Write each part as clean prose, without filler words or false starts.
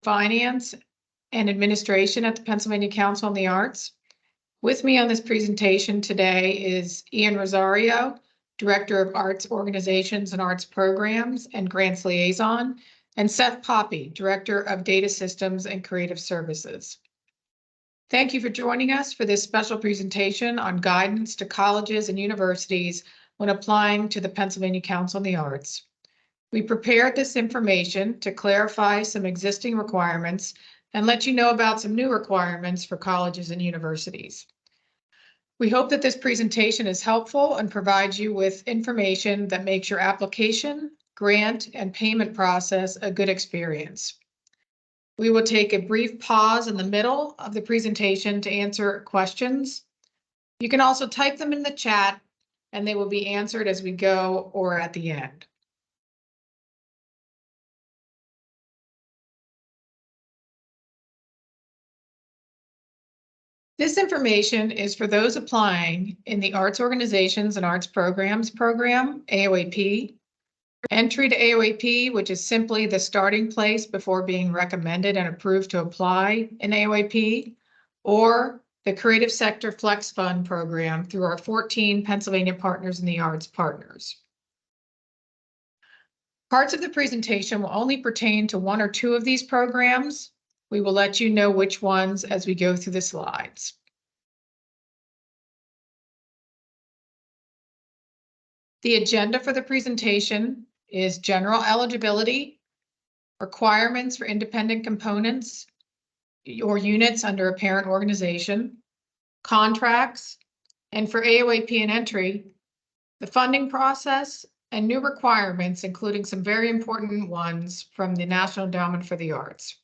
Finance and Administration at the Pennsylvania Council on the Arts. With me on this presentation today is Ian Rosario, Director of Arts Organizations and Arts Programs and Grants Liaison, and Seth Poppy, Director of Data Systems and Creative Services. Thank you for joining us for this special presentation on guidance to colleges and universities when applying to the Pennsylvania Council on the Arts. We prepared this information to clarify some existing requirements and let you know about some new requirements for colleges and universities. We hope that this presentation is helpful and provides you with information that makes your application, grant, and payment process a good experience. We will take a brief pause in the middle of the presentation to answer questions. You can also type them in the chat and they will be answered as we go or at the end. This information is for those applying in the Arts Organizations and Arts Programs program, AOAP. Entry to AOAP, which is simply the starting place before being recommended and approved to apply in AOAP, or the Creative Sector Flex Fund program through our 14 Pennsylvania Partners in the Arts partners. Parts of the presentation will only pertain to one or two of these programs. We will let you know which ones as we go through the slides. The agenda for the presentation is general eligibility, requirements for independent components or units under a parent organization, contracts, and for AOAP and entry, the funding process and new requirements, including some very important ones from the National Endowment for the Arts.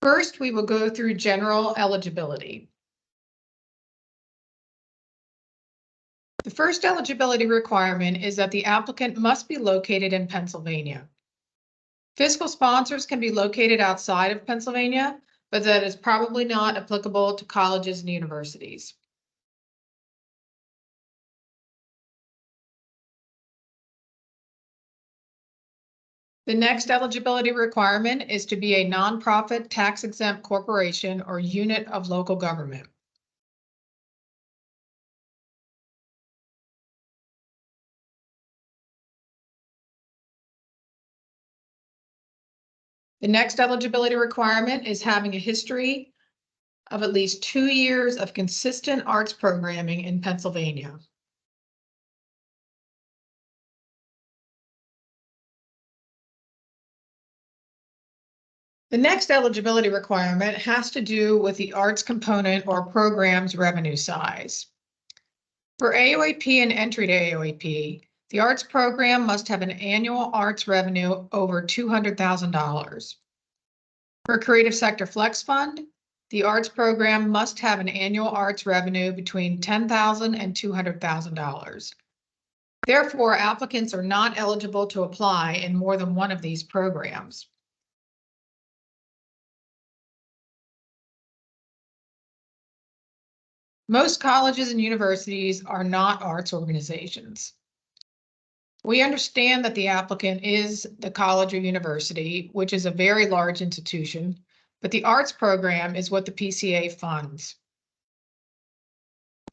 First, we will go through general eligibility. The first eligibility requirement is that the applicant must be located in Pennsylvania. Fiscal sponsors can be located outside of Pennsylvania, but that is probably not applicable to colleges and universities. The next eligibility requirement is to be a nonprofit tax-exempt corporation or unit of local government. The next eligibility requirement is having a history of at least 2 years of consistent arts programming in Pennsylvania. The next eligibility requirement has to do with the arts component or program's revenue size. For AOAP and entry to AOAP, the arts program must have an annual arts revenue over $200,000. For Creative Sector Flex Fund, the arts program must have an annual arts revenue between $10,000 and $200,000. Therefore, applicants are not eligible to apply in more than one of these programs. Most colleges and universities are not arts organizations. We understand that the applicant is the college or university, which is a very large institution, but the arts program is what the PCA funds.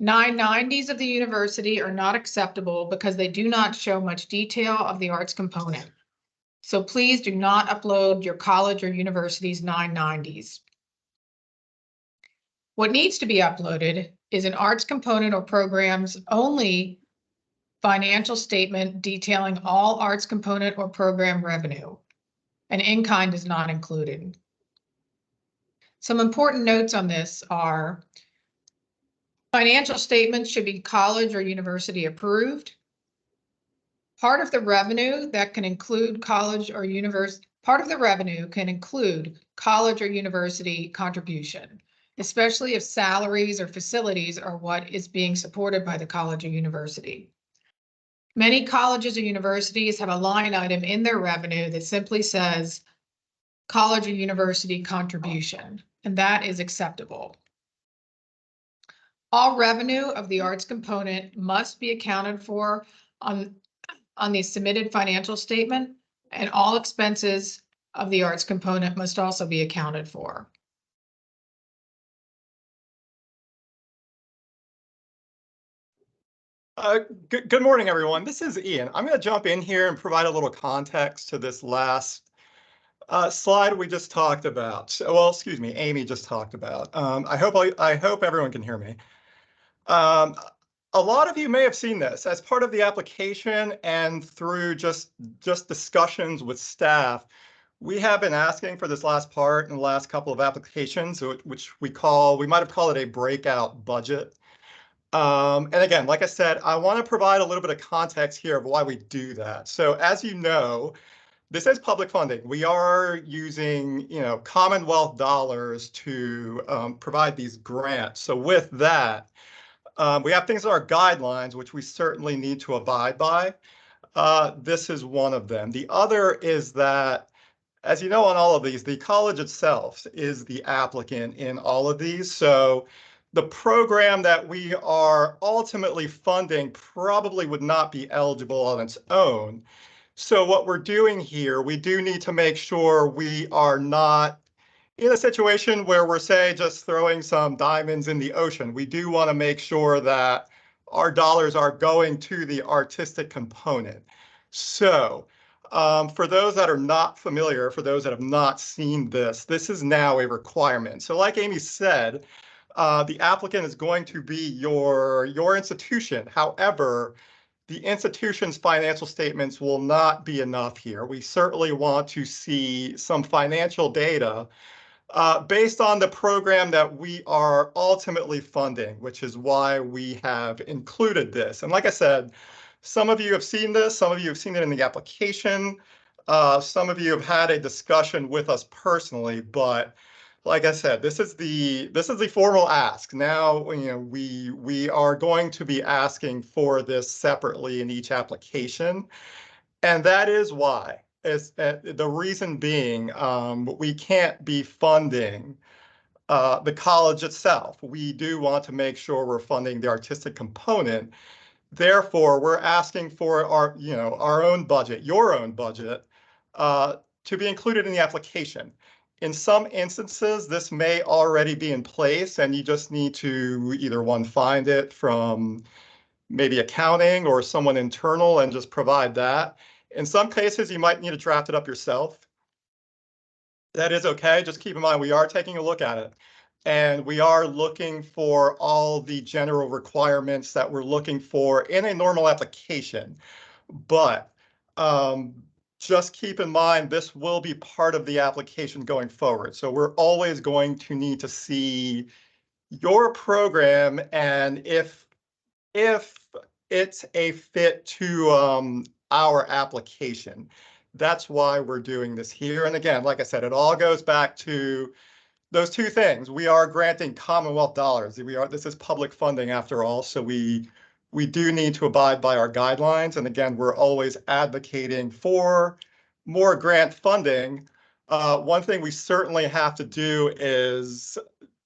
990s of the university are not acceptable because they do not show much detail of the arts component. So please do not upload your college or university's 990s. What needs to be uploaded is an arts component or program's only financial statement detailing all arts component or program revenue. An in-kind is not included. Some important notes on this are financial statements should be college or university approved. Part of the revenue that can include college or university, part of the revenue can include college or university contribution, especially if salaries or facilities are what is being supported by the college or university. Many colleges or universities have a line item in their revenue that simply says college or university contribution, and that is acceptable. All revenue of the arts component must be accounted for on on the submitted financial statement, and all expenses of the arts component must also be accounted for. Good morning, everyone. This is Ian. I'm going to jump in here and provide a little context to this last slide we just talked about. Well, excuse me, Amy just talked about. I hope everyone can hear me. A lot of you may have seen this as part of the application and through just discussions with staff. We have been asking for this last part in the last couple of applications, which we might have called it a breakout budget. And again, like I said, I want to provide a little bit of context here of why we do that. So as you know, this is public funding. We are using, Commonwealth dollars to provide these grants. So with that, we have things that are guidelines, which we certainly need to abide by. This is one of them. The other is that, as you know, on all of these, the college itself is the applicant in all of these. So the program that we are ultimately funding probably would not be eligible on its own. So what we're doing here, we do need to make sure we are not in a situation where we're, say, just throwing some diamonds in the ocean. We do want to make sure that our dollars are going to the artistic component. So for those that are not familiar, for those that have not seen this, this is now a requirement. So like Amy said, the applicant is going to be your institution. However, the institution's financial statements will not be enough here. We certainly want to see some financial data based on the program that we are ultimately funding, which is why we have included this. And like I said, some of you have seen this, some of you have seen it in the application, some of you have had a discussion with us personally, but like I said, this is the formal ask. Now, we are going to be asking for this separately in each application, and that is why. The reason being, we can't be funding the college itself. We do want to make sure we're funding the artistic component. Therefore, we're asking for our own budget, your own budget, to be included in the application. In some instances, this may already be in place, and you just need to either find it from maybe accounting or someone internal and just provide that. In some cases, you might need to draft it up yourself. That is okay. Just keep in mind, we are taking a look at it. And we are looking for all the general requirements that we're looking for in a normal application. But just keep in mind, this will be part of the application going forward. So we're always going to need to see your program and if it's a fit to our application. That's why we're doing this here. And again, like I said, it all goes back to those two things. We are granting Commonwealth dollars. This is public funding after all, so we do need to abide by our guidelines. And again, we're always advocating for more grant funding. One thing we certainly have to do is,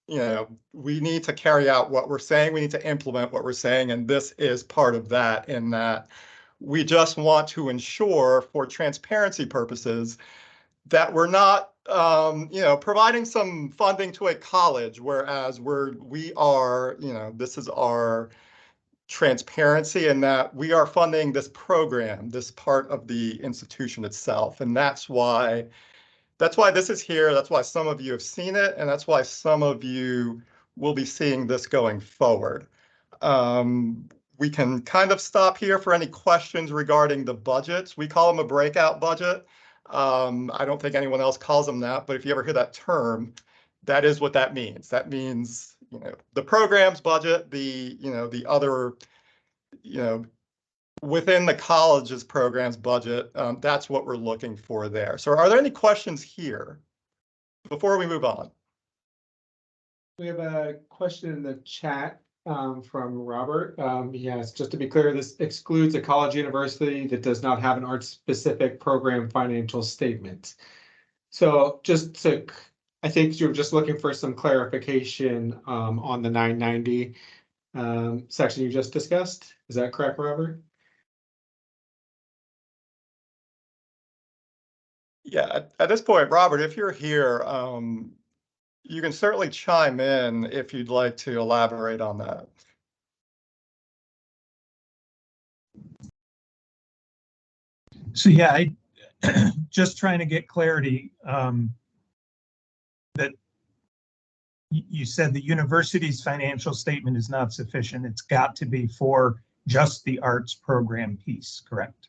we need to carry out what we're saying. We need to implement what we're saying, and this is part of that, in that we just want to ensure, for transparency purposes, that we're not, providing some funding to a college, whereas this is our transparency, in that we are funding this program, this part of the institution itself. And that's why this is here. That's why some of you have seen it, and that's why some of you will be seeing this going forward. We can kind of stop here for any questions regarding the budgets. We call them a breakout budget. I don't think anyone else calls them that, but if you ever hear that term, that is what that means. That means, the program's budget, the other, within the college's program's budget, that's what we're looking for there. So are there any questions here before we move on? We have a question in the chat from Robert. He asks, just to be clear, this excludes a college university that does not have an arts-specific program financial statement. So I think you're just looking for some clarification on the 990 section you just discussed. Is that correct, Robert? Yeah, at this point, Robert, if you're here, you can certainly chime in if you'd like to elaborate on that. So yeah, I just trying to get clarity that you said the university's financial statement is not sufficient. It's got to be for just the arts program piece, correct?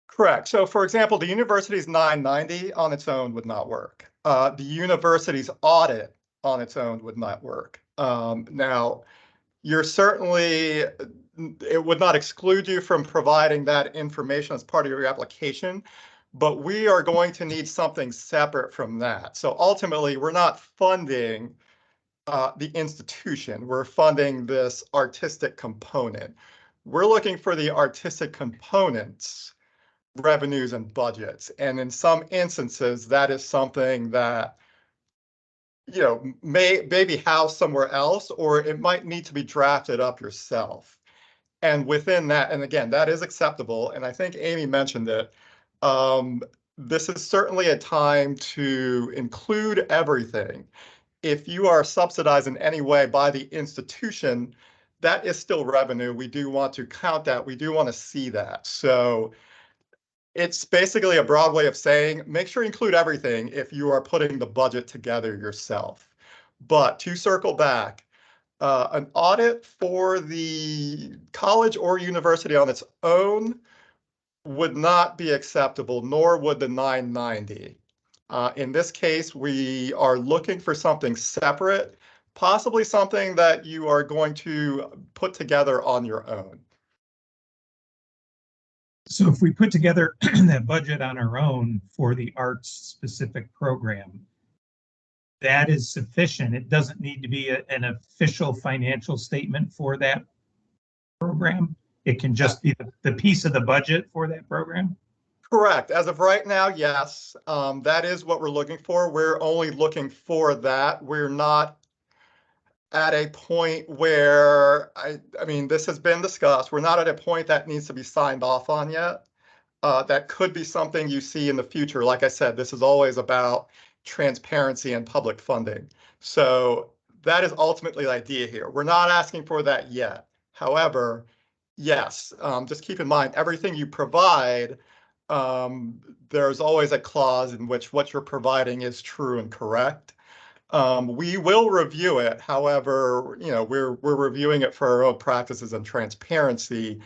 Correct. So for example, the university's 990 on its own would not work. The university's audit on its own would not work. Now, you're certainly, it would not exclude you from providing that information as part of your application, but we are going to need something separate from that. So ultimately, we're not funding the institution. We're funding this artistic component. We're looking for the artistic components, revenues and budgets. And in some instances, that is something that, you know, may be housed somewhere else, or it might need to be drafted up yourself. And within that, and again, that is acceptable. And I think Amy mentioned it. This is certainly a time to include everything. If you are subsidized in any way by the institution, that is still revenue. We do want to count that. We do want to see that. So it's basically a broad way of saying, make sure you include everything if you are putting the budget together yourself. But to circle back, an audit for the college or university on its own would not be acceptable, nor would the 990. In this case, we are looking for something separate, possibly something that you are going to put together on your own. So if we put together that budget on our own for the arts specific program, that is sufficient. It doesn't need to be an official financial statement for that program. It can just be the piece of the budget for that program. Correct. As of right now, yes, that is what we're looking for. We're only looking for that. We're not at a point where, I mean, this has been discussed. We're not at a point that needs to be signed off on yet. That could be something you see in the future. Like I said, this is always about transparency and public funding. So that is ultimately the idea here. We're not asking for that yet. However, yes, just keep in mind, everything you provide, there's always a clause in which what you're providing is true and correct. We will review it. However, you know, we're reviewing it for our own practices and transparency.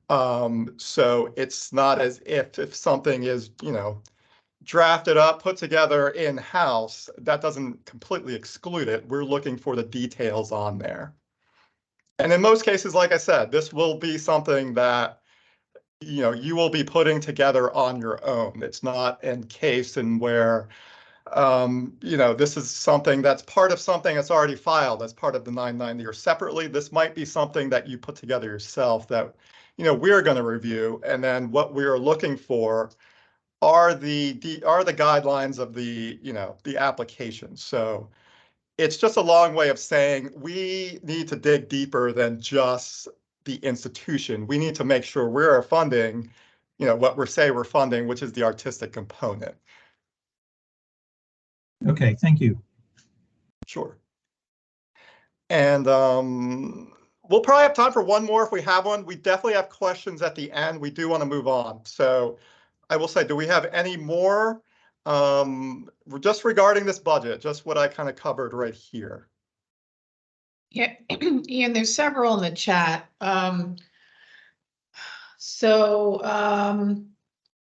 So it's not as if something is, you know, drafted up, put together in-house, that doesn't completely exclude it. We're looking for the details on there. And in most cases, like I said, this will be something that, you know, you will be putting together on your own. It's not in case in where, you know, this is something that's part of something that's already filed as part of the 990 or separately. This might be something that you put together yourself that, you know, we're going to review. And then what we're looking for are the guidelines of the, you know, the application. So it's just a long way of saying we need to dig deeper than just the institution. We need to make sure we're funding, you know, what we're funding, which is the artistic component. Okay, thank you. Sure. And we'll probably have time for one more if we have one. We definitely have questions at the end. We do want to move on. So I will say, do we have any more just regarding this budget, just what I kind of covered right here? Yeah, Ian, there's several in the chat. Well,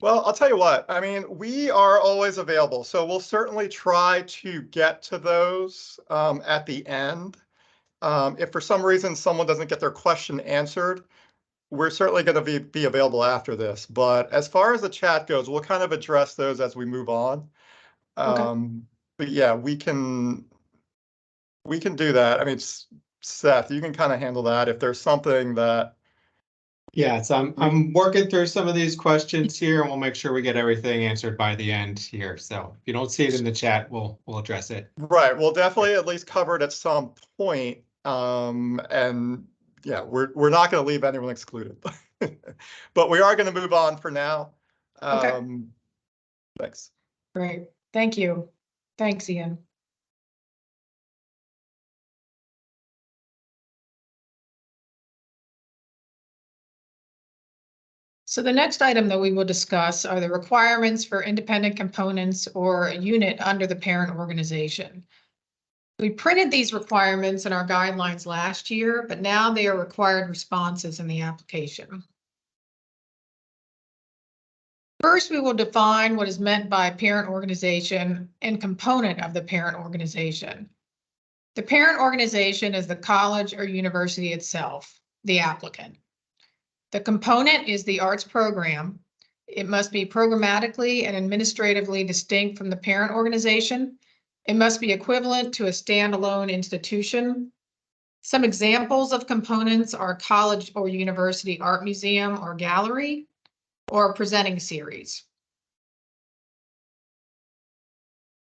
I'll tell you what, I mean, we are always available, so we'll certainly try to get to those at the end. If for some reason someone doesn't get their question answered, we're certainly going to be available after this. But as far as the chat goes, we'll kind of address those as we move on. Okay. But yeah, we can do that. I mean, Seth, you can kind of handle that if there's something that. Yeah, so I'm working through some of these questions here, and we'll make sure we get everything answered by the end here. So if you don't see it in the chat, we'll address it. Right, we'll definitely at least cover it at some point. And yeah, we're not going to leave anyone excluded, but we are going to move on for now. Okay. Thanks. Great, thank you. Thanks, Ian. So the next item that we will discuss are the requirements for independent components or a unit under the parent organization. We printed these requirements in our guidelines last year, but now they are required responses in the application. First, we will define what is meant by parent organization and component of the parent organization. The parent organization is the college or university itself, the applicant. The component is the arts program. It must be programmatically and administratively distinct from the parent organization. It must be equivalent to a standalone institution. Some examples of components are college or university art museum or gallery, or a presenting series.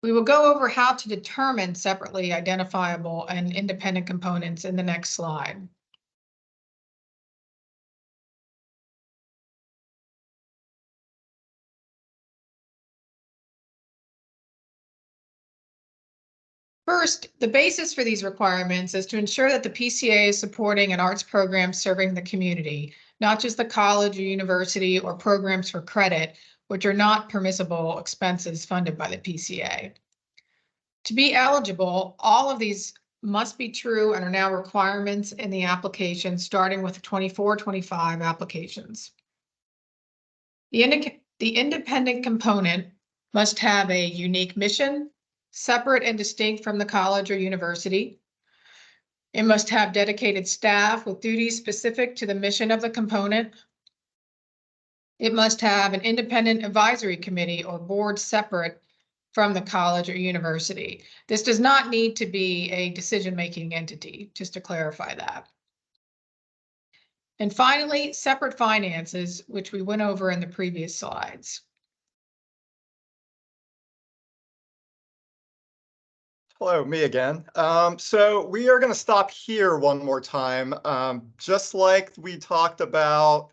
We will go over how to determine separately identifiable and independent components in the next slide. First, the basis for these requirements is to ensure that the PCA is supporting an arts program serving the community, not just the college or university or programs for credit, which are not permissible expenses funded by the PCA. To be eligible, all of these must be true and are now requirements in the application, starting with 24-25 applications. The independent component must have a unique mission, separate and distinct from the college or university. It must have dedicated staff with duties specific to the mission of the component. It must have an independent advisory committee or board separate from the college or university. This does not need to be a decision-making entity, just to clarify that. And finally, separate finances, which we went over in the previous slides. Hello, me again. So we are going to stop here one more time. Just like we talked about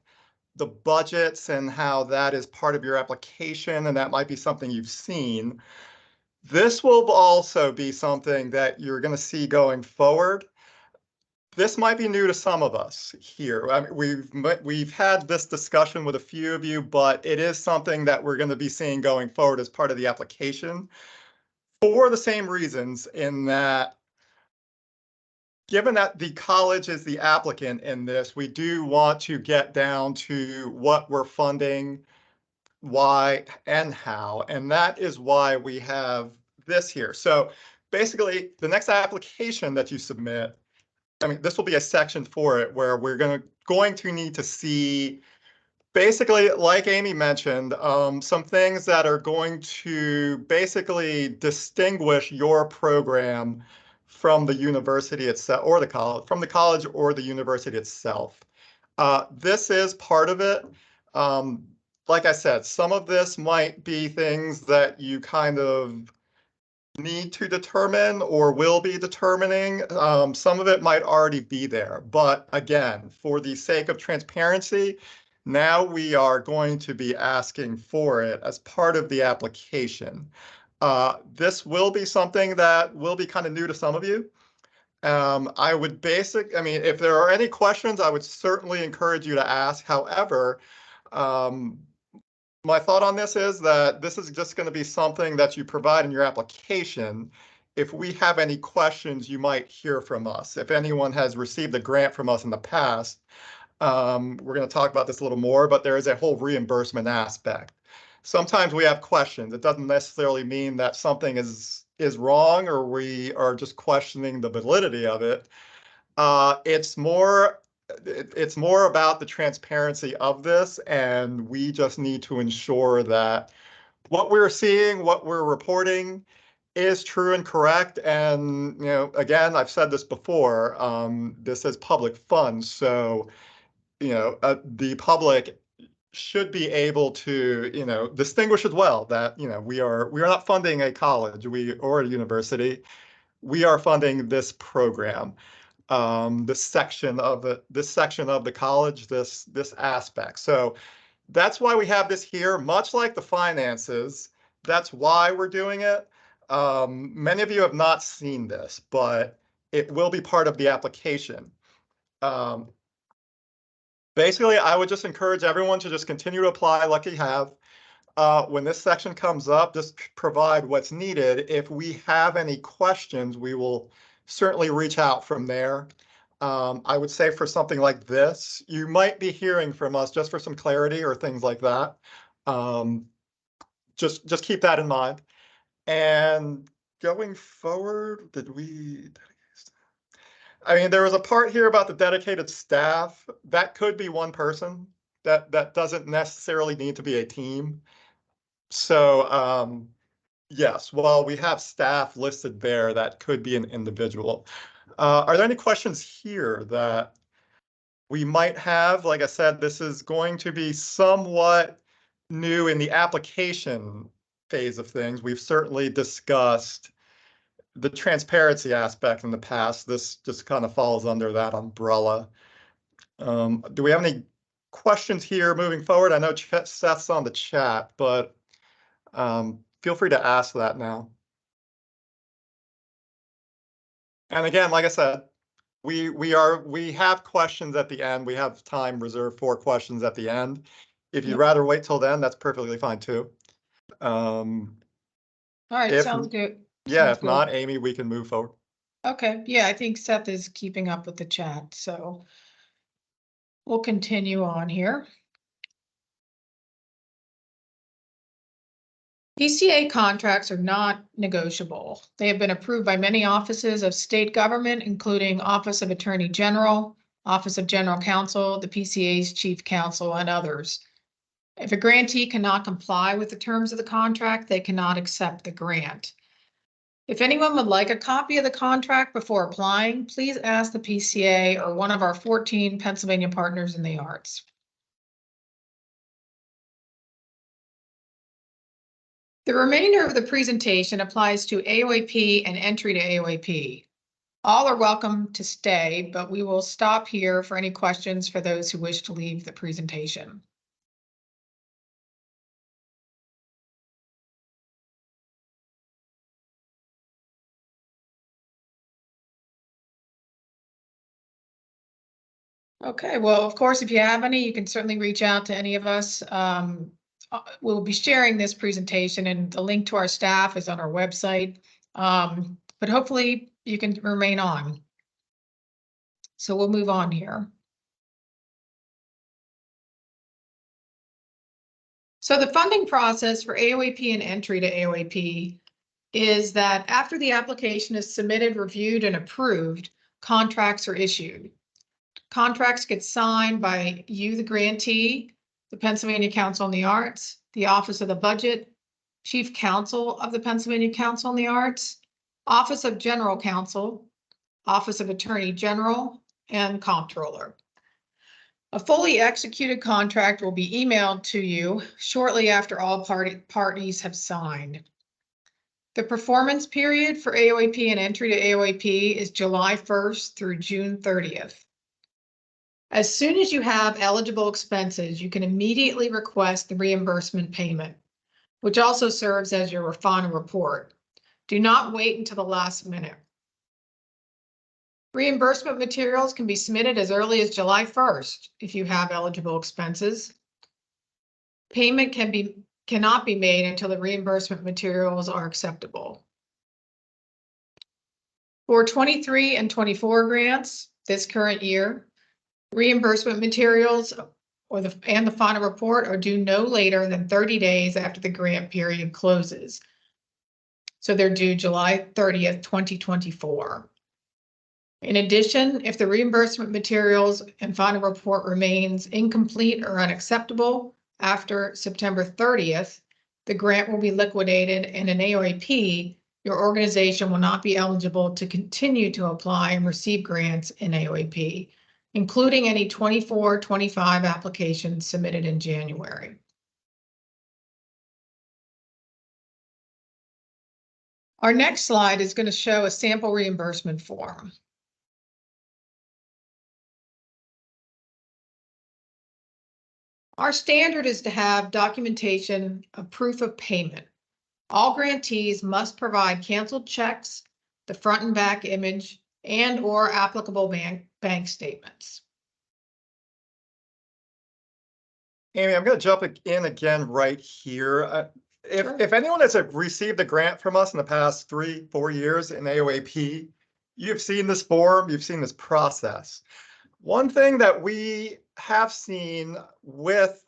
the budgets and how that is part of your application, and that might be something you've seen. This will also be something that you're going to see going forward. This might be new to some of us here. I mean, we've had this discussion with a few of you, but it is something that we're going to be seeing going forward as part of the application. For the same reasons, in that, given that the college is the applicant in this, we do want to get down to what we're funding, why, and how. And that is why we have this here. So basically, the next application that you submit, I mean, this will be a section for it where we're going to need to see, basically, like Amy mentioned, some things that are going to basically distinguish your program from the university itself, or the college, from the college or the university itself. This is part of it. Like I said, some of this might be things that you kind of need to determine or will be determining. Some of it might already be there. But again, for the sake of transparency, now we are going to be asking for it as part of the application. This will be something that will be kind of new to some of you. I mean, if there are any questions, I would certainly encourage you to ask. However, my thought on this is that this is just going to be something that you provide in your application. If we have any questions, you might hear from us. If anyone has received a grant from us in the past, we're going to talk about this a little more, but there is a whole reimbursement aspect. Sometimes we have questions. It doesn't necessarily mean that something is wrong or we are just questioning the validity of it. It's more about the transparency of this, and we just need to ensure that what we're seeing, what we're reporting is true and correct. And, again, I've said this before, this is public funds. So, the public should be able to, distinguish as well that, we are not funding a college or a university. We are funding this program. This section of the college, this aspect. So that's why we have this here. Much like the finances, that's why we're doing it. Many of you have not seen this, but it will be part of the application. Basically, I would just encourage everyone to just continue to apply like you have. When this section comes up, just provide what's needed. If we have any questions, we will certainly reach out from there. I would say for something like this, you might be hearing from us just for some clarity or things like that. Just keep that in mind. And going forward, I mean, there was a part here about the dedicated staff. That could be one person. That doesn't necessarily need to be a team. So, yes, while we have staff listed there, that could be an individual. Are there any questions here that we might have? Like I said, this is going to be somewhat new in the application phase of things. We've certainly discussed the transparency aspect in the past. This just kind of falls under that umbrella. Do we have any questions here moving forward? I know Seth's on the chat, but feel free to ask that now. And again, like I said, we have questions at the end. We have time reserved for questions at the end. If you'd rather wait till then, that's perfectly fine too. All right, if- sounds good. Yeah, Sounds if not, Amy, we can move forward. Okay, yeah, I think Seth is keeping up with the chat, so we'll continue on here. PCA contracts are not negotiable. They have been approved by many offices of state government, including Office of Attorney General, Office of General Counsel, the PCA's Chief Counsel, and others. If a grantee cannot comply with the terms of the contract, they cannot accept the grant. If anyone would like a copy of the contract before applying, please ask the PCA or one of our 14 Pennsylvania partners in the arts. The remainder of the presentation applies to AOAP and entry to AOAP. All are welcome to stay, but we will stop here for any questions for those who wish to leave the presentation. Okay, well, of course, if you have any, you can certainly reach out to any of us. We'll be sharing this presentation and the link to our staff is on our website. But hopefully you can remain on. So we'll move on here. So the funding process for AOAP and entry to AOAP is that after the application is submitted, reviewed, and approved, contracts are issued. Contracts get signed by you, the grantee, the Pennsylvania Council on the Arts, the Office of the Budget, Chief Counsel of the Pennsylvania Council on the Arts, Office of General Counsel, Office of Attorney General, and Comptroller. A fully executed contract will be emailed to you shortly after all parties have signed. The performance period for AOAP and entry to AOAP is July 1st through June 30th. As soon as you have eligible expenses, you can immediately request the reimbursement payment, which also serves as your final report. Do not wait until the last minute. Reimbursement materials can be submitted as early as July 1st if you have eligible expenses. Payment cannot be made until the reimbursement materials are acceptable. For 23 and 24 grants this current year, reimbursement materials and the final report are due no later than 30 days after the grant period closes. So they're due July 30th, 2024. In addition, if the reimbursement materials and final report remains incomplete or unacceptable after September 30th, the grant will be liquidated, and in AOAP, your organization will not be eligible to continue to apply and receive grants in AOAP, including any 24-25 applications submitted in January. Our next slide is going to show a sample reimbursement form. Our standard is to have documentation of proof of payment. All grantees must provide canceled checks, the front and back image, and or applicable bank statements. Amy, I'm going to jump in again right here. Sure. If anyone has received a grant from us in the past 3-4 years in AOAP, you've seen this form, you've seen this process. One thing that we have seen with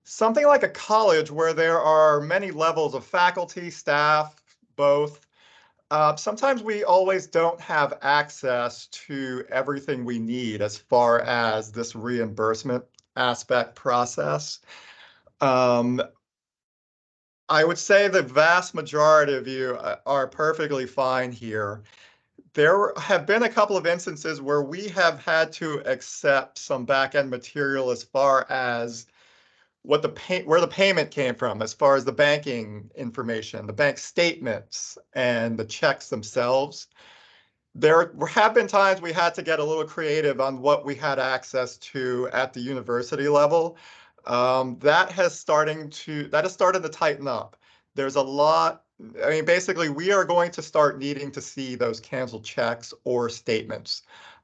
something like a college where there are many levels of faculty, staff, both, sometimes we always don't have access to everything we need as far as this reimbursement aspect process. I would say the vast majority of you are perfectly fine here. There have been a couple of instances where we have had to accept some back-end material as far as where the payment came from, as far as the banking information, the bank statements, and the checks themselves. There have been times we had to get a little creative on what we had access to at the university level. That has started to tighten up. There's a lot. I mean, basically, we are going to start needing to see those canceled checks or statements.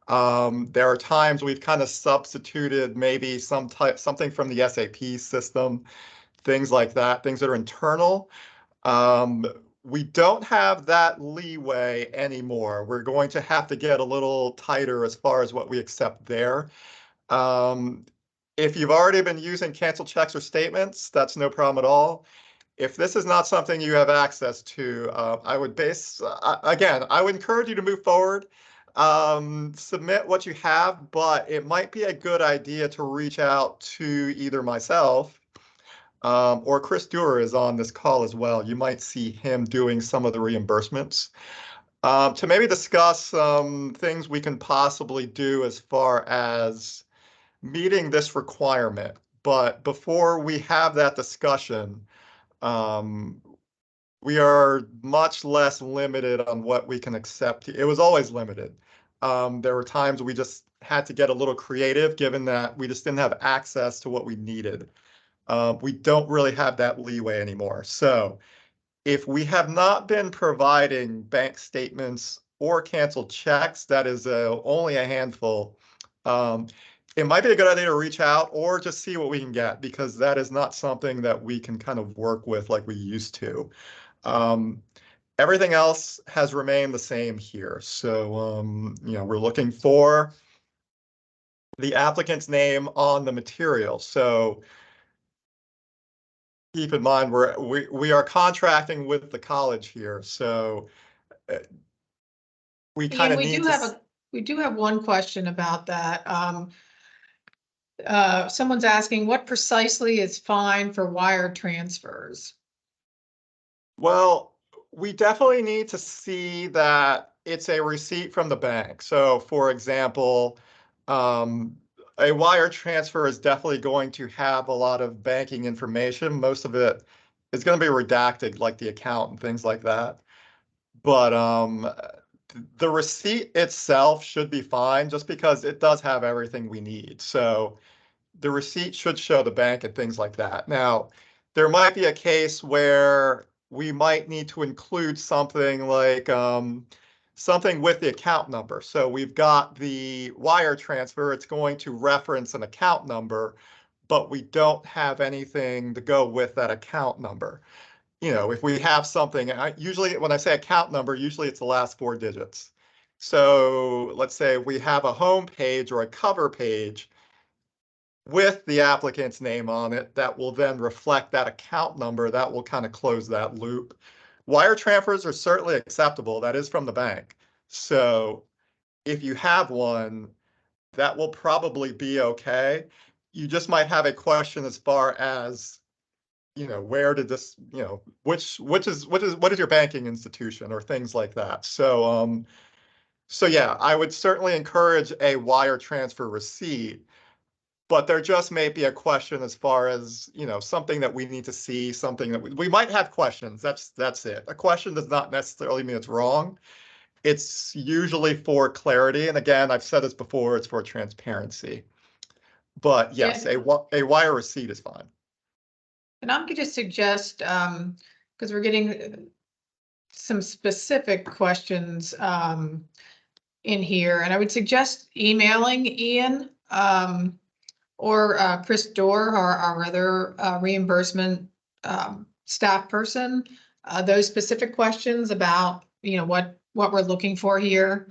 There are times we've kind of substituted maybe something from the SAP system, things like that, things that are internal. We don't have that leeway anymore. We're going to have to get a little tighter as far as what we accept there. If you've already been using canceled checks or statements, that's no problem at all. If this is not something you have access to, I would I would encourage you to move forward. Submit what you have, but it might be a good idea to reach out to either myself or Chris Dewar is on this call as well. You might see him doing some of the reimbursements to maybe discuss things we can possibly do as far as meeting this requirement. But before we have that discussion, we are much less limited on what we can accept. It was always limited. There were times we just had to get a little creative, given that we just didn't have access to what we needed. We don't really have that leeway anymore. So if we have not been providing bank statements or canceled checks, that is only a handful. It might be a good idea to reach out or just see what we can get, because that is not something that we can kind of work with like we used to. Everything else has remained the same here. So, we're looking for the applicant's name on the material. So keep in mind, we are contracting with the college here. So we kind of need to. We do have one question about that. Someone's asking, what precisely is fine for wire transfers? Well, we definitely need to see that it's a receipt from the bank. So, for example, a wire transfer is definitely going to have a lot of banking information. Most of it is going to be redacted, like the account and things like that. But the receipt itself should be fine, just because it does have everything we need. So the receipt should show the bank and things like that. Now, there might be a case where we might need to include something like something with the account number. So we've got the wire transfer, it's going to reference an account number, but we don't have anything to go with that account number. If we have something, usually when I say account number, usually it's the last 4 digits. So let's say we have a home page or a cover page with the applicant's name on it that will then reflect that account number. That will kind of close that loop. Wire transfers are certainly acceptable. That is from the bank. So if you have one, that will probably be okay. You just might have a question as far as, where did this, what is your banking institution or things like that. So, yeah, I would certainly encourage a wire transfer receipt. But there just may be a question as far as, something that we need to see, something that we might have questions. That's it. A question does not necessarily mean it's wrong. It's usually for clarity. And again, I've said this before, it's for transparency. But yes, a wire receipt is fine. And I'm going to suggest, because we're getting some specific questions in here, and I would suggest emailing Ian or Chris Dorr, our other reimbursement staff person, those specific questions about, what we're looking for here.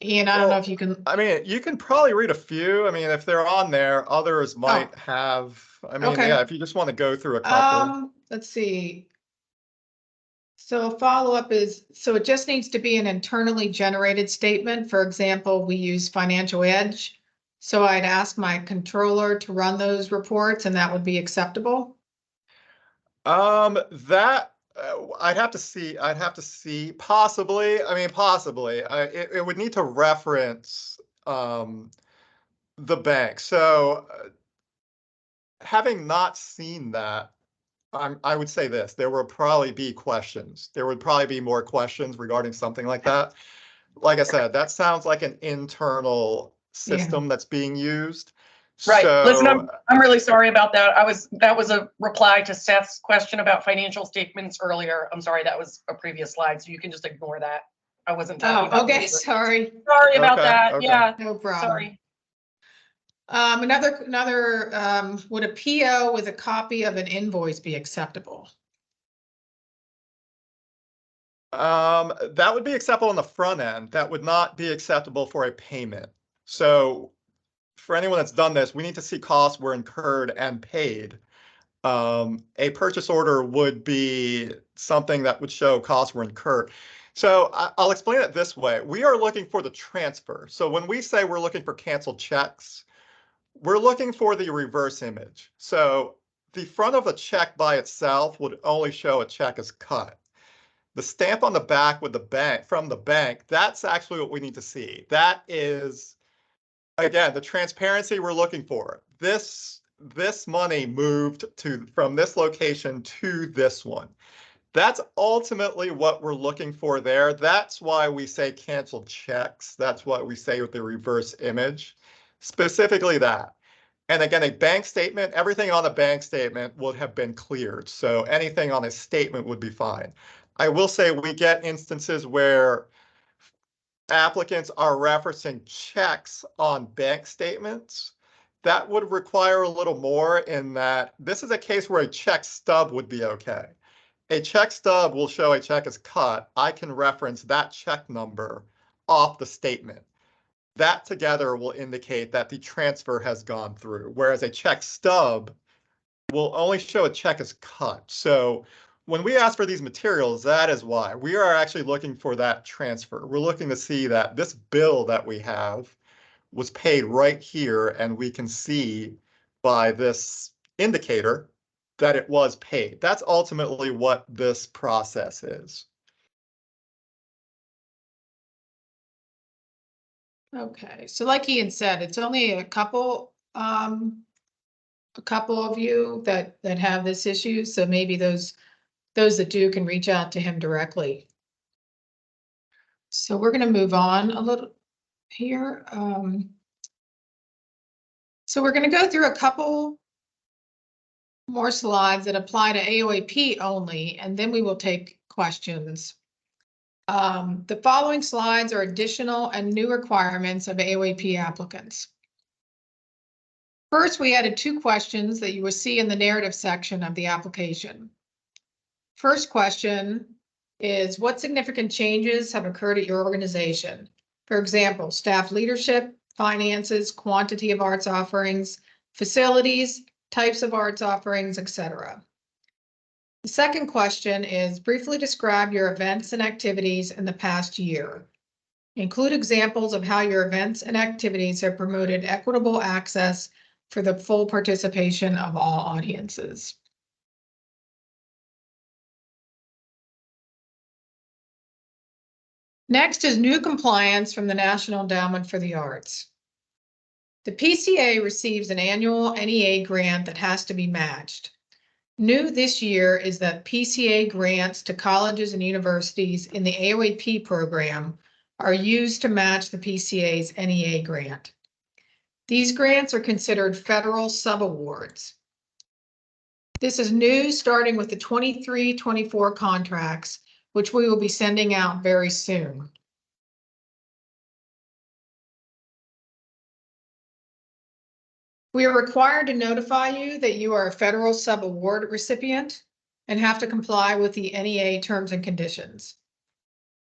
Ian, I don't know if you can. I mean, you can probably read a few. I mean, if they're on there, others might have. I mean, Okay. yeah, if you just want to go through a couple. Let's see. So follow-up is, so it just needs to be an internally generated statement. For example, we use Financial Edge. So I'd ask my controller to run those reports and that would be acceptable. That I'd have to see possibly. I mean, possibly. It would need to reference the bank. So having not seen that, I would say this: there will probably be questions. There would probably be more questions regarding something like that. Like I said, that sounds like an internal system that's being used. Right. So, Listen, I'm really sorry about that. That was a reply to Seth's question about financial statements earlier. I'm sorry, that was a previous slide, so you can just ignore that. I wasn't talking about Okay, those. sorry. Sorry about Okay, that. okay. Yeah, No problem. sorry. Another, would a PO with a copy of an invoice be acceptable? That would be acceptable on the front end. That would not be acceptable for a payment. So for anyone that's done this, we need to see costs were incurred and paid. A purchase order would be something that would show costs were incurred. So I'll explain it this way. We are looking for the transfer. So when we say we're looking for canceled checks, we're looking for the reverse image. So the front of a check by itself would only show a check is cut. The stamp on the back with the bank from the bank, that's actually what we need to see. That is, again, the transparency we're looking for. This money moved from this location to this one. That's ultimately what we're looking for there. That's why we say canceled checks. That's what we say with the reverse image, specifically that. And again, a bank statement, everything on a bank statement would have been cleared. So anything on a statement would be fine. I will say we get instances where applicants are referencing checks on bank statements. That would require a little more in that this is a case where a check stub would be okay. A check stub will show a check is cut. I can reference that check number off the statement. That together will indicate that the transfer has gone through, whereas a check stub will only show a check is cut. So when we ask for these materials, that is why we are actually looking for that transfer. We're looking to see that this bill that we have was paid right here, and we can see by this indicator that it was paid. That's ultimately what this process is. Okay, so like Ian said, it's only a couple of you that have this issue, so maybe those that do can reach out to him directly. So we're going to move on a little here. So we're going to go through a couple more slides that apply to AOAP only, and then we will take questions. The following slides are additional and new requirements of AOAP applicants. First, we added 2 questions that you will see in the narrative section of the application. First question is, what significant changes have occurred at your organization? For example, staff leadership, finances, quantity of arts offerings, facilities, types of arts offerings, etc. The second question is, briefly describe your events and activities in the past year. Include examples of how your events and activities have promoted equitable access for the full participation of all audiences. Next is new compliance from the National Endowment for the Arts. The PCA receives an annual NEA grant that has to be matched. New this year is that PCA grants to colleges and universities in the AOAP program are used to match the PCA's NEA grant. These grants are considered federal subawards. This is new, starting with the 23-24 contracts, which we will be sending out very soon. We are required to notify you that you are a federal subaward recipient and have to comply with the NEA terms and conditions.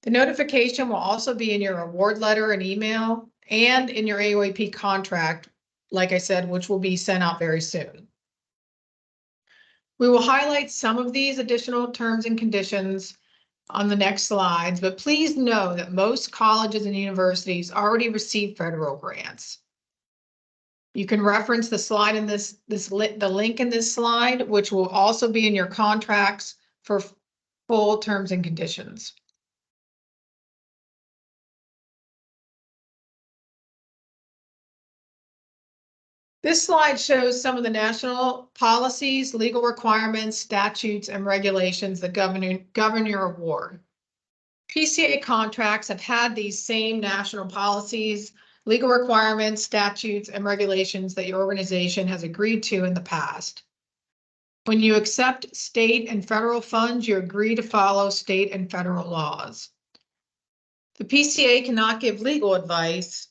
The notification will also be in your award letter and email and in your AOAP contract, like I said, which will be sent out very soon. We will highlight some of these additional terms and conditions on the next slides, but please know that most colleges and universities already receive federal grants. You can reference the slide in the link in this slide, which will also be in your contracts for full terms and conditions. This slide shows some of the national policies, legal requirements, statutes, and regulations that govern your award. PCA contracts have had these same national policies, legal requirements, statutes, and regulations that your organization has agreed to in the past. When you accept state and federal funds, you agree to follow state and federal laws. The PCA cannot give legal advice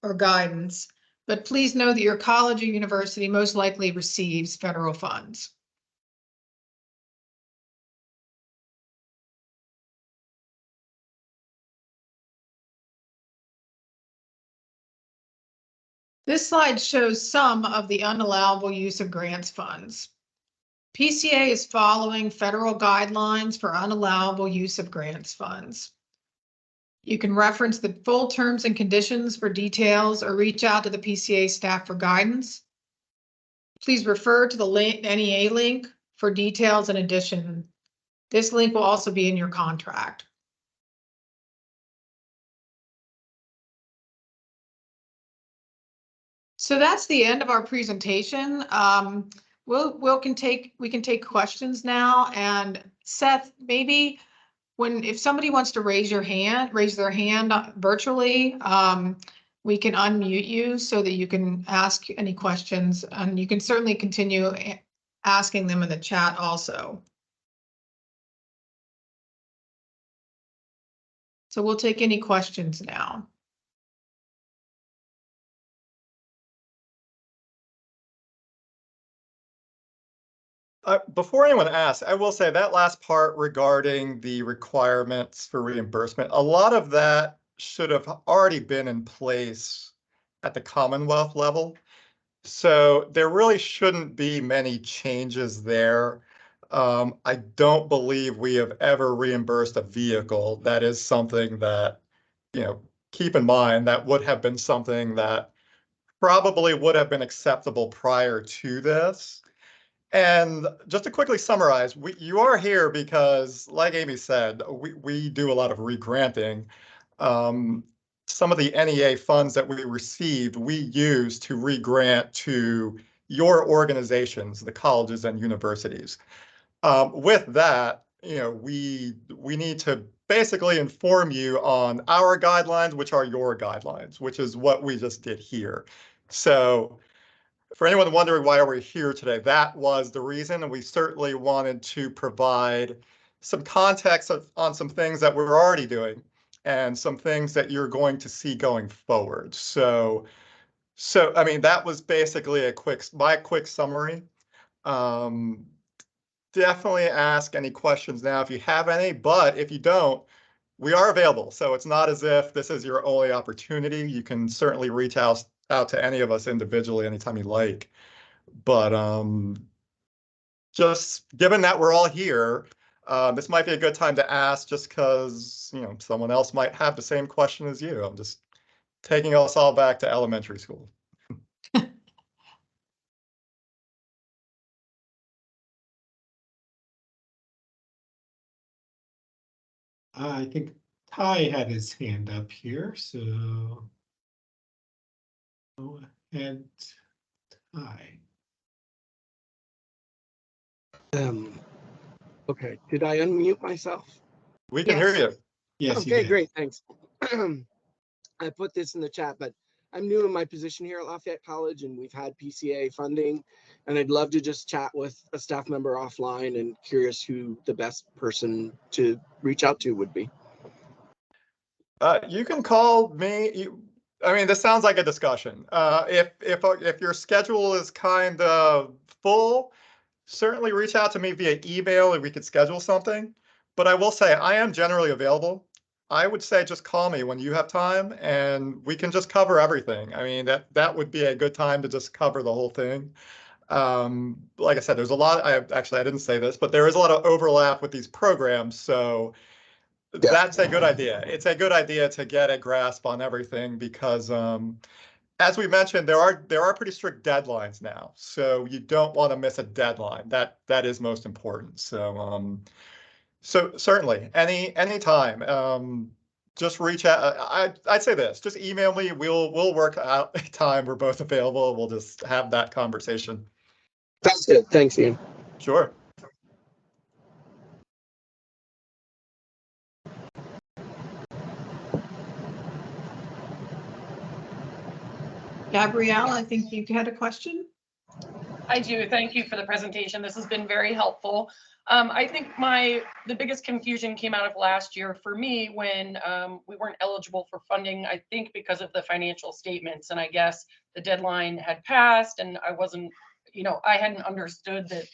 or guidance, but please know that your college or university most likely receives federal funds. This slide shows some of the unallowable use of grants funds. PCA is following federal guidelines for unallowable use of grants funds. You can reference the full terms and conditions for details or reach out to the PCA staff for guidance. Please refer to the NEA link for details in addition. This link will also be in your contract. So that's the end of our presentation. We can take questions now. And Seth, maybe if somebody wants to raise their hand virtually, we can unmute you so that you can ask any questions, and you can certainly continue asking them in the chat also. So we'll take any questions now. Before anyone asks, I will say that last part regarding the requirements for reimbursement, a lot of that should have already been in place at the Commonwealth level. So there really shouldn't be many changes there. I don't believe we have ever reimbursed a vehicle. That is something that, keep in mind, that would have been something that probably would have been acceptable prior to this. And just to quickly summarize, you are here because, like Amy said, we do a lot of re-granting. Some of the NEA funds that we received, we use to re-grant to your organizations, the colleges and universities. With that, we need to basically inform you on our guidelines, which are your guidelines, which is what we just did here. So for anyone wondering why we're here today, that was the reason, and we certainly wanted to provide some context on some things that we're already doing and some things that you're going to see going forward. So I mean, that was basically my quick summary. Definitely ask any questions now if you have any, but if you don't, we are available. So it's not as if this is your only opportunity. You can certainly reach out to any of us individually anytime you like. But just given that we're all here, this might be a good time to ask, just because someone else might have the same question as you. I'm just taking us all back to elementary school. I think Ty had his hand up here, so go ahead, Ty. Okay, did I unmute myself? We can hear you. Yes, you Okay, did. great, thanks. I put this in the chat, but I'm new in my position here at Lafayette College, and we've had PCA funding, and I'd love to just chat with a staff member offline, and curious who the best person to reach out to would be. You can call me. I mean, this sounds like a discussion. If your schedule is kind of full, certainly reach out to me via email and we could schedule something. But I will say I am generally available. I would say just call me when you have time and we can just cover everything. I mean, that would be a good time to just cover the whole thing. Like I said, there's a lot. I didn't say this, but there is a lot of overlap with these programs. So that's a good idea. It's a good idea to get a grasp on everything because, as we mentioned, there are pretty strict deadlines now, so you don't want to miss a deadline. That is most important. So certainly any time, just reach out. I'd say this: just email me. We'll work out a time we're both available. We'll just have that conversation. Sounds good. Thanks, Ian. Sure. Gabrielle, I think you had a question? I do. Thank you for the presentation. This has been very helpful. I think the biggest confusion came out of last year for me when we weren't eligible for funding, I think because of the financial statements. And I guess the deadline had passed and I wasn't, I hadn't understood that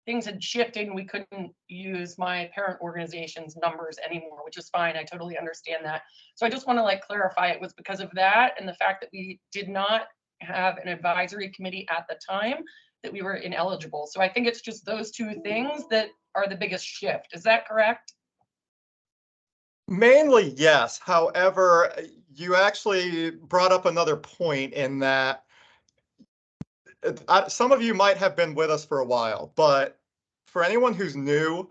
things had shifted and we couldn't use my parent organization's numbers anymore, which is fine. I totally understand that. So I just want to clarify it was because of that and the fact that we did not have an advisory committee at the time that we were ineligible. So I think it's just those two things that are the biggest shift. Is that correct? Mainly, yes. However, you actually brought up another point in that some of you might have been with us for a while, but for anyone who's new,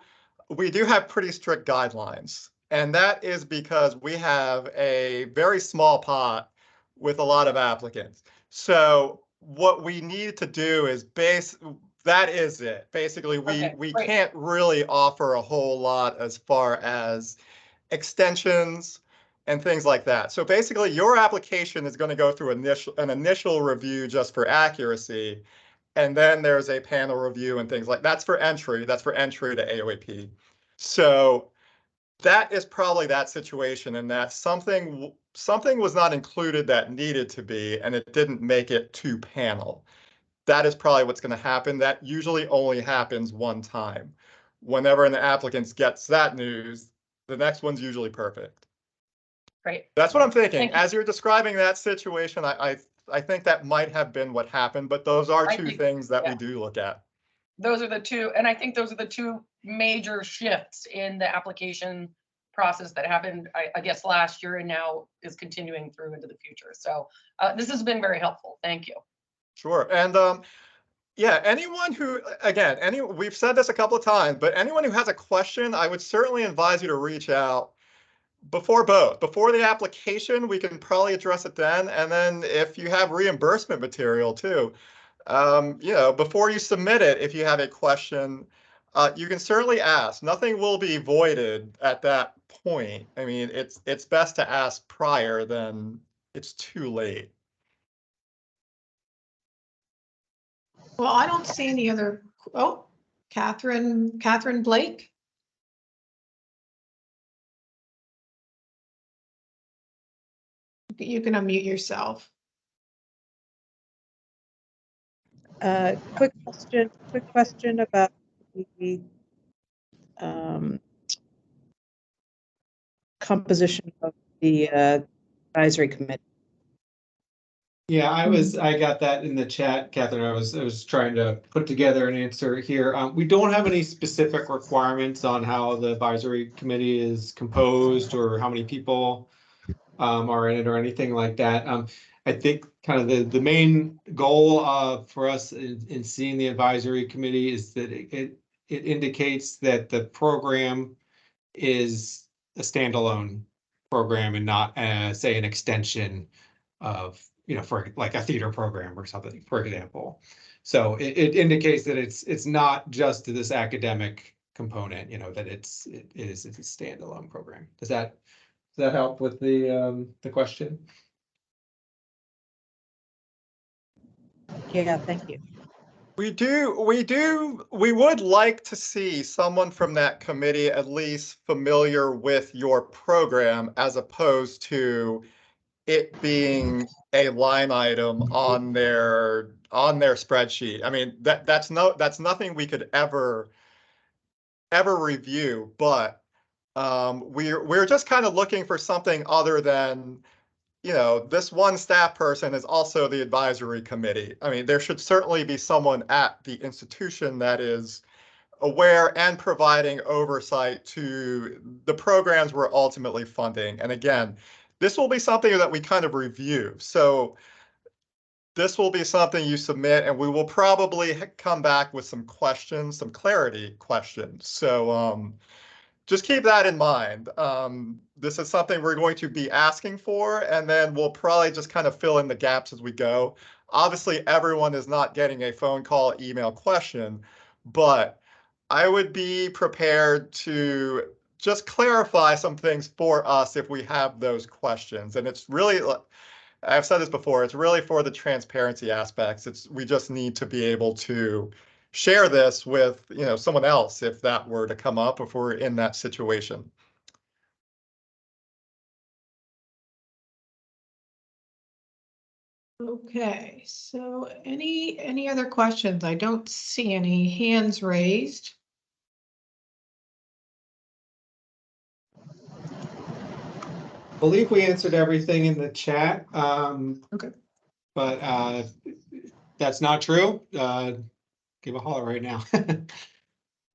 we do have pretty strict guidelines. And that is because we have a very small pot with a lot of applicants. So what we need to do is that is it. Basically, we can't really offer a whole lot as far as extensions and things like that. So basically, your application is going to go through an initial review just for accuracy, and then there's a panel review and things like that's for entry. That's for entry to AOAP. So that is probably that situation, and that something was not included that needed to be, and it didn't make it to panel. That is probably what's going to happen. That usually only happens one time. Whenever an applicant gets that news, the next one's usually perfect. Great. That's what I'm thinking. As you're describing that situation, I think that might have been what happened, but those are two things that we do look at. Those are the two, and I think those are the two major shifts in the application process that happened, I guess, last year and now is continuing through into the future. So this has been very helpful. Thank you. Sure. And yeah, anyone who, again, we've said this a couple of times, but anyone who has a question, I would certainly advise you to reach out before the application. We can probably address it then. And then if you have reimbursement material too, before you submit it, if you have a question, you can certainly ask. Nothing will be voided at that point. I mean, it's best to ask prior than it's too late. Well, I don't see any other. Oh, Catherine Blake. You can unmute yourself. Quick question about the composition of the advisory committee. Yeah, I got that in the chat, Catherine. I was trying to put together an answer here. We don't have any specific requirements on how the advisory committee is composed or how many people are in it or anything like that. I think kind of the main goal for us in seeing the advisory committee is that it indicates that the program is a standalone program and not say an extension of, for like a theater program or something, for example. So it indicates that it's not just this academic component, that it is a standalone program. Does that help with the question? Yeah, thank you. We would like to see someone from that committee at least familiar with your program as opposed to it being a line item on their spreadsheet. I mean, that's nothing we could ever review, but we're just kind of looking for something other than, you know, this one staff person is also the advisory committee. I mean, there should certainly be someone at the institution that is aware and providing oversight to the programs we're ultimately funding. And again, this will be something that we kind of review. So this will be something you submit, and we will probably come back with some questions, some clarity questions. So just keep that in mind. This is something we're going to be asking for, and then we'll probably just kind of fill in the gaps as we go. Obviously, everyone is not getting a phone call, email question, but I would be prepared to just clarify some things for us if we have those questions. And it's really, I've said this before, it's really for the transparency aspects. We just need to be able to share this with, you know, someone else if that were to come up, if we're in that situation. Okay, so any other questions? I don't see any hands raised. I believe we answered everything in the chat. Okay. But that's not true. Give a holler right now.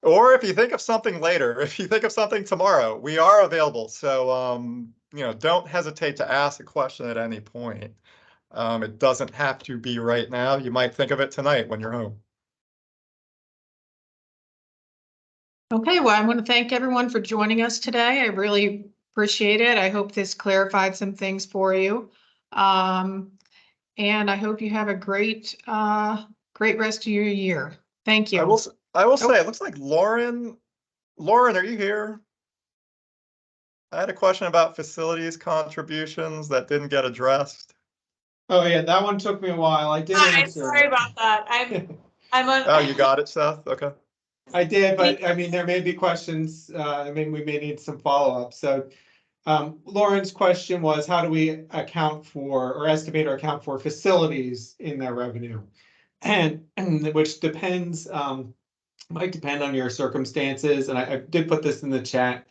Or if you think of something later, if you think of something tomorrow, we are available. So, you know, don't hesitate to ask a question at any point. It doesn't have to be right now. You might think of it tonight when you're home. Okay, well, I want to thank everyone for joining us today. I really appreciate it. I hope this clarified some things for you. And I hope you have a great rest of your year. Thank you. I will say, it looks like Lauren, are you here? I had a question about facilities contributions that didn't get addressed. Oh yeah, that one took me a while. I did Hi, answer. sorry about that. I'm on. Oh, you got it, Seth? Okay. I did, but I mean, there may be questions. I mean, we may need some follow-up. So Lauren's question was, how do we account for or estimate or account for facilities in their revenue? And which depends, might depend on your circumstances. And I did put this in the chat.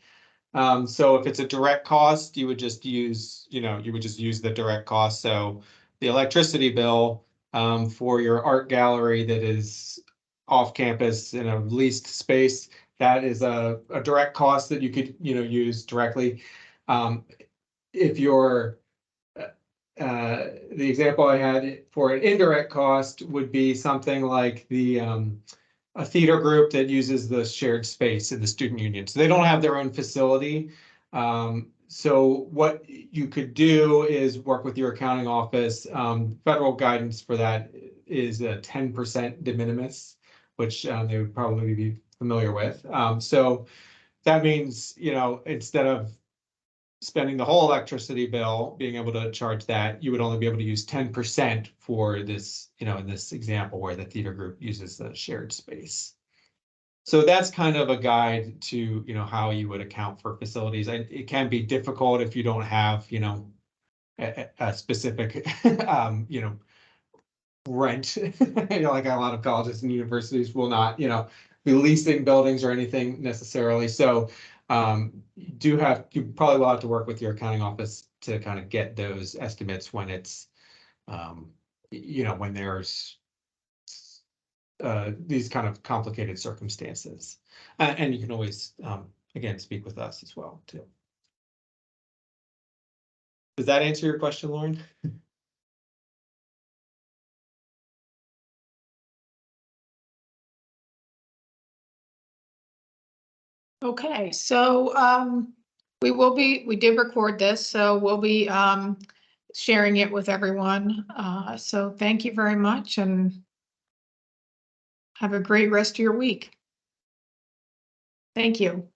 So if it's a direct cost, you would just use, the direct cost. So the electricity bill for your art gallery that is off campus in a leased space, that is a direct cost that you could, use directly. If you're the example I had for an indirect cost would be something like a theater group that uses the shared space in the student union. So they don't have their own facility. So what you could do is work with your accounting office. Federal guidance for that is a 10% de minimis, which they would probably be familiar with. So that means, instead of spending the whole electricity bill, being able to charge that, you would only be able to use 10% for this, in this example where the theater group uses the shared space. So that's kind of a guide to, how you would account for facilities. It can be difficult if you don't have, a specific, rent, like a lot of colleges and universities will not, be leasing buildings or anything necessarily. So you probably will have to work with your accounting office to kind of get those estimates when it's, when there's these kind of complicated circumstances. And you can always, again, speak with us as well, too. Does that answer your question, Lauren? Okay, so we did record this, so we'll be sharing it with everyone. So thank you very much and have a great rest of your week. Thank you.